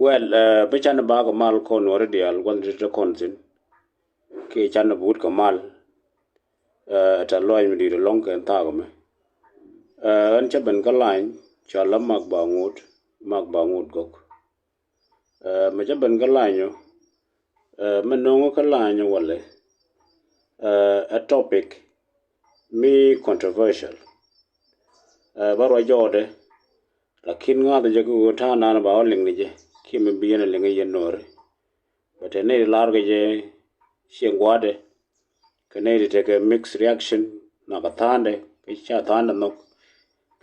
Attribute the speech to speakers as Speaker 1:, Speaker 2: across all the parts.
Speaker 1: Well, bechan ba mal kon already al one rita konsin ke chan boot kamal at a loy mi di long kan ta me an cha ben ka line cha la mak bangut gok ma cha ben ka line yo man no ka line yo wale a topic me controversial baro jode lakin nga de jago ta na ba ling ni je ki me bi na ling ye nore but ne large je shengwade Canada take a mixed reaction na katande kicha tanda no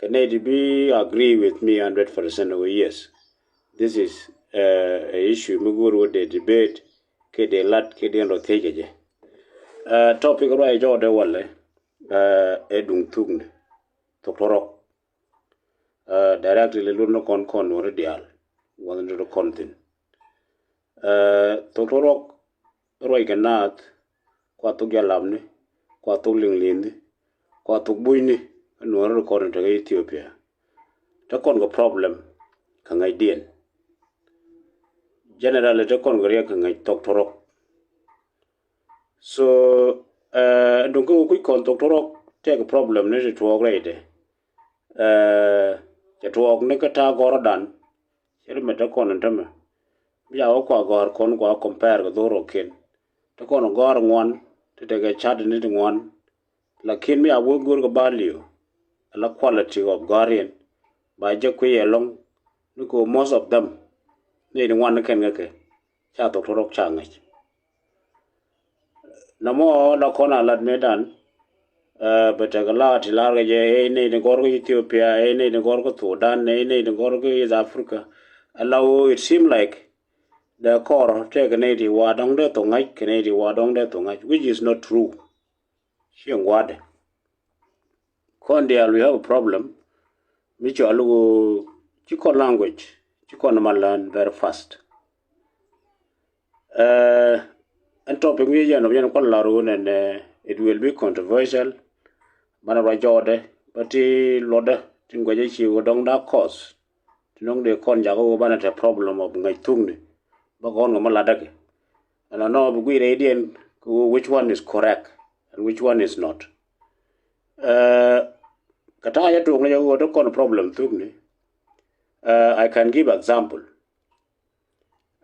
Speaker 1: Canada be agree with me 100% over yes this is a issue muguru de debate ke de lat ke de ro tege je topic ro ay jode wale edung tugne to torok directly le lurno kon no radial wala ndo kontin to torok ro iganat kwa to galamne kwa to linglindi kwa to buini no ro ko to Ethiopia ta kon go problem ka ngai dien generally ta kon go re ka ngai tok torok so don't go quick on tok torok take a problem ne to grade ja to ne ka ta gorodan yer me ta kon ndame ya o kwa gor kon kwa compare go doro ken ta kon gor ngwan te ga chat ni ngwan lakin mi awu gur go value la quality of Gorian by Jack along Nuko most of them need one can get chat of Torok Changach. No more la corner lad medan but a lot large a need in Gorgo Ethiopia, a need in Gorgo Sudan, a need in Gorgo is Africa. Allow it seemed like the core take a native wadong de Tongaj, Canadian wadong de Tongaj, which is not true. Shiang wad. Condial, we have a problem. Which alu Chiko language, Chiko learn very fast. And topic we and it will be controversial. Manaba Jode, but Loda, Tinguaji, Wodong da cause. Tinong de Con Jago Banat a problem of Naitungni, Bagon Maladaki. And I know we radiant which one is correct and which one is not. Kataya to what kind of problem too. I can give example.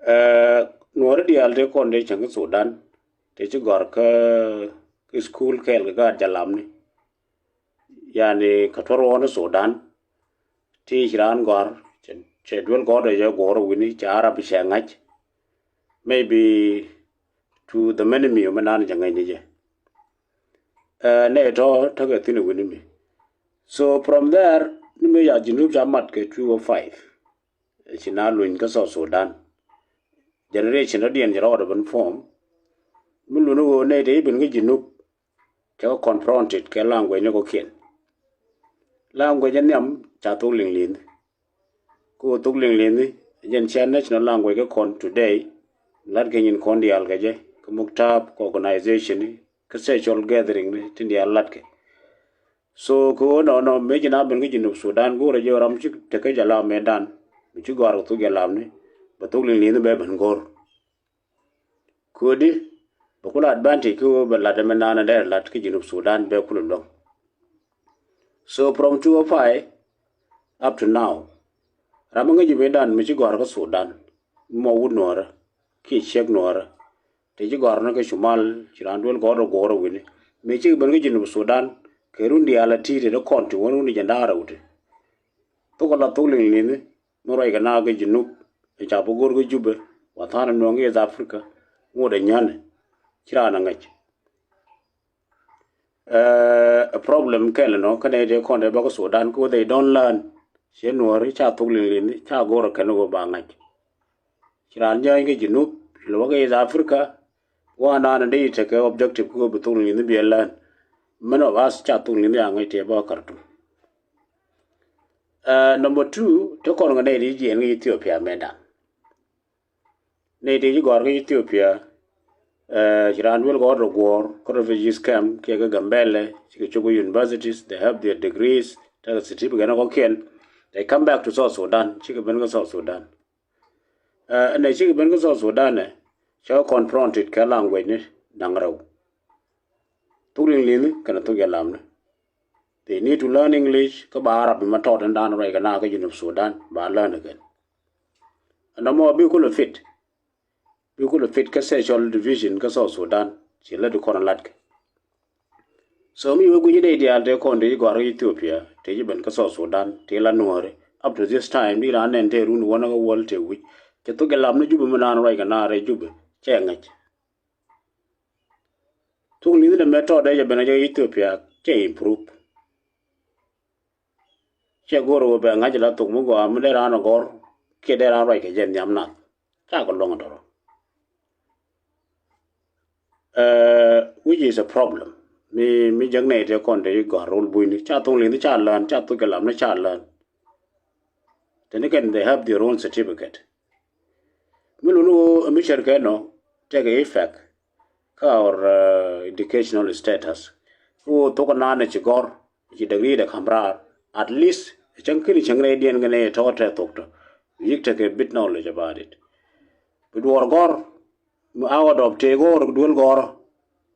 Speaker 1: Nuer di alde konde chang Sudan, te chugor ka school kel ga jalamni. Yani katoro on Sudan, ti hiran gor, chedwel gor de gor wini chara bishangach. Maybe to the enemy of manan jangai nije. Ne to taga tinu wini me. So from there, nime ya jinub jamat ke 205. Chinalu in Kasa Sudan. Generation of the urban form. Muluno native in Jinub. Chao confronted ke language no kin. Language and yam chatuling lin. Go tuling lin. Jen national language con today. Larkin in Condi Algaje. Kumuktab organization. Sexual gathering. Tindia Latke. So go no major urban region of Sudan. Go to your Ramchik take a la medan. Which you go to Galamni. But only in the bed and gore. Could it? But could advantage you but Ladaman there, Lat Kitchen of Sudan, Bekulum. So from 205 up to now, Ramangaji Medan, Michigorga Sudan, Mo wood nora, Kit Shek nora, Tejigornaga Shumal, Chirandwell Goro Goro Winnie, Michig Bangajin of Sudan, Kerundi Alati, the country, one only Jandara. Tokola Tuling Lini, Noraganaga Jinup. Chapogo Juba, Watana Nongi is Africa, more than Yan, Chiranangach. A problem, Kelano, Canadian Conde Bago Sudan, go they don't learn. She no Richard Tugling, Chagora Canogo Bangach. Chiranja Jinup, Loga is Africa, one on a day take objective go between in the beer land. Men of us chatting in the Angate Bakartu. Number 2, to call a native in Ethiopia, Meda. Native Gorga Ethiopia, Iran will go to war, refugees camp, Kiaga Gambele, Chicago universities, they have their degrees, they come back to South Sudan, Chicago South Sudan. and I think Ben Gaso Sudan, shall confront it Kalang Nangrao. Turing Lin, Kanatugalam. They need to learn English, Kabarab, Matot, and Dan Reganaka of Sudan, but learn again. And no more be could fit. We could fit Cassation division, Gaso Sudan, she led to Conalatk. So me we go idea they con de go Ethiopia, te ben Gaso Sudan, Tela Nuer, up to this time, we ran and run one of the world to which Katugalam no Jubuman Reganare Jub, Changach. To lead the method de Benaja Ethiopia, Che improve. Che goro be ngajala to mugo amde rano gor ke de ran right ke jen yamna ta ko long doro which is a problem mi jagne te kon de go rol buini cha to lin cha lan cha to galam na cha lan then again they have their own certificate mi lulu mi sherke no take effect ka or educational status ko to ko na ne chi gor chi degree de khamrar at least Chankini Changradian Gane taught a doctor. You take a bit knowledge about it. But war gor, out of Tegor, dual gor,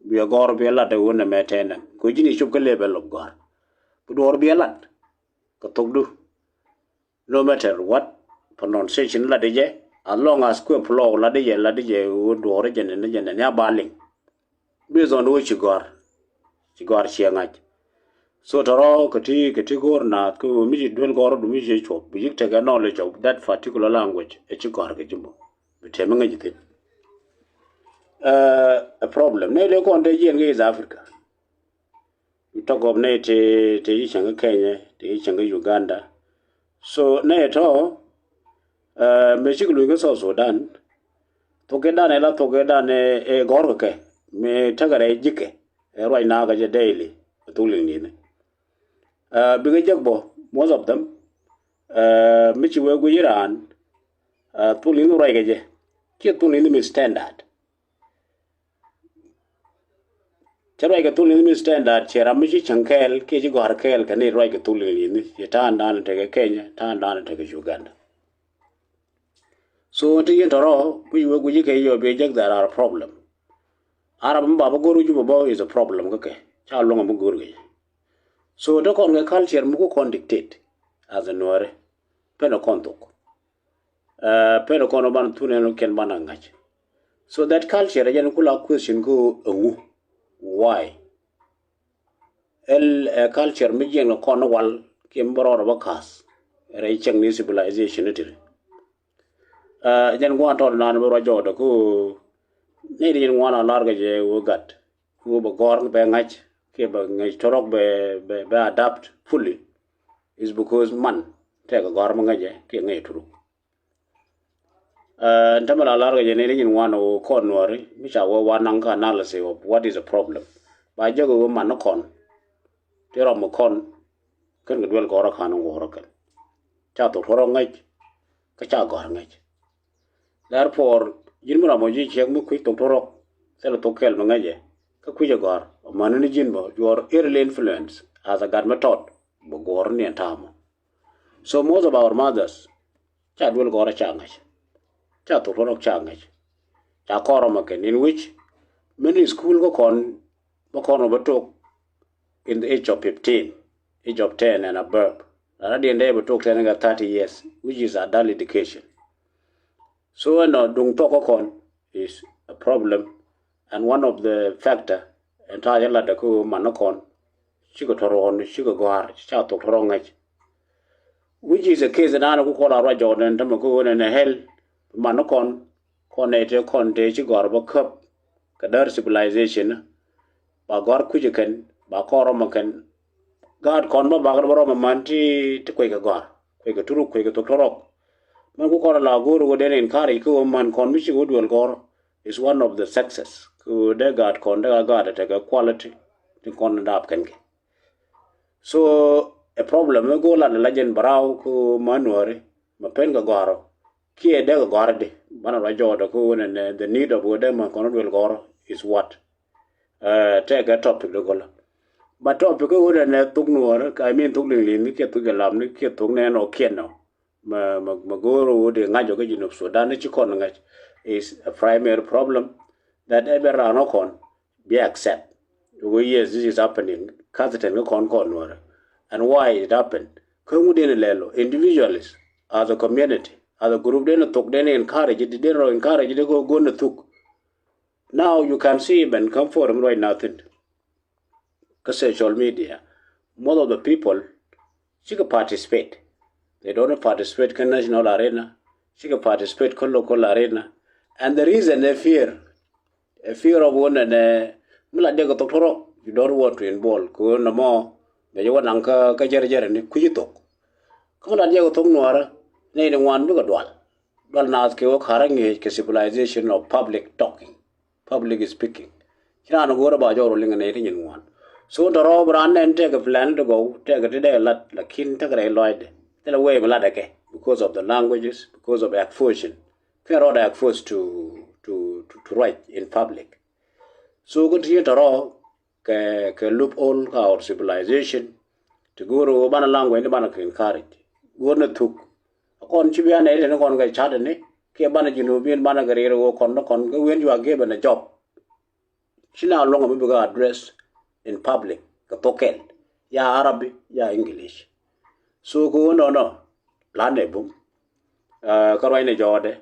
Speaker 1: be a gor be a lot of one a matana. Kujini shook a level of gor. But war be a lot. Katogdu. No matter what pronunciation ladije, as long as quick flow ladije would origin and yabaling. Based on which you gor. She gor shiangach. So taro kati gor na ko mi dual gor du mi chop bi take knowledge of that particular language e chi gor ke jumbo bi temenga jite a problem ne le ko de yen is Africa we talk of ne te changa Kenya te changa Uganda so ne to me chi lu so Sudan to ke da ne la to ke da ne e gor ke me tagare jike e roi na ga je daily to le ni ne big jagbo, most of them, which were Guiran, pulling the reggae, keep pulling them standard. Charaga pulling them standard, Cheramichi Chankel, Kaji Garkel, can they write a tooling in it? You turn down and take a Kenya, turn down and take a Uganda. So to get all, we were with you, be just that are a problem. Arab Baba Guru Jubo is a problem, okay? How long am I going? So the con culture mugo con dictate as a Nuer peno contok. Peno conoban tuneno ken banangach. So that culture again kula question go why? Culture mijeng no con wal kimboro bakas. Reichang ni civilization it. Jan go anton nan bro jodo ko ne din wana larga je wo gat. Wo ba gor be ngach. Torok be adapt fully is because man take a garment ke ngay turu ntamala larga je ne one o konwari misha wo wananga analysis of what is the problem ba jogo man no kon tero mo kon kan gdwel goro kan ngoro kan cha to horo ngay ka cha gor ngay therefore jinmura mo ji chek mu ku to torok selo to kel mo ngay ka kuja gor manuni jinbo your early influence as a garment taught bogor ni antamo so most of our mothers cha dwel gor changach cha to rok changach cha koro maken in which many school go kon batok in the age of 15 age of 10 and above already and they batok 30 years which is adult education so no dung to kon is a problem. And one of the factor entire la de ko manokon chigo toron chigo goar cha to torongach which is a case na ko kola ra jordan tam ko ne hel manokon konete konte chigo ba kap kadar civilization ba gor kujiken ba koro makan god kon ba baro manti te ko ga gor ko turu ko to torok man ko kola la goro go den en kari ko man kon mi chigo dwel gor is one of the success ku de god kon de god te quality ti kon dap kenke so a problem go la legend brau ku manuare ma pen ga goro ki e de goro de bana ra jodo ku ne the need of them kon wel goro is what take a topic de gola but topic ko ne tuk nuore ka min tuk lin ke tuk lam ni ke tuk ne no ken no magoro de ngajo ke Junub Sudan chi kon ngaj is a primary problem that ever no kon be accept. Yes, this is happening. Kaseten kon Nuer. And why it happened? Kumudin lelo individuals as a community, as a group, they took, they encourage it, they encourage it, they go to took. Now you can see even come for them right now. Because social media, most of the people, she can participate. They don't participate in national arena. She can participate in local arena. And the reason they fear, a fear of one and you don't want to involve. Go no more. You want Anka Kajar and Kujitok. Come on, Diego Tonguara, need one book at all. Well, now it's a civilization of public talking, public speaking. You know, go about your rolling and eating in one. So the rob run and take a plan to go, take a day, let the king take a lloyd. Tell away Maladake because of the languages, because of exposure. Fair order exposed to write in public. So good here to raw, loop all our civilization to go to Obana language and Banaka encourage. Go to took. On Chibian and on Gai Chadane, Kiabana Junubian Banagari or Condocon, when you are given a job. She now long a address in public, a token, ya Arabic, ya English. So go no, Lande boom, Carolina Jorde,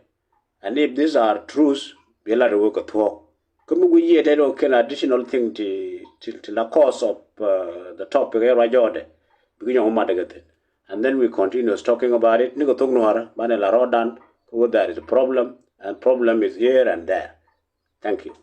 Speaker 1: and if these are truths, we'll have to work at work. Come we yet an additional thing to the cause of the topic here, Jorde, beginning of Madagat. And then we continue talking about it. Nigo Tognoara, Manela Rodan, there is a problem, and problem is here and there. Thank you.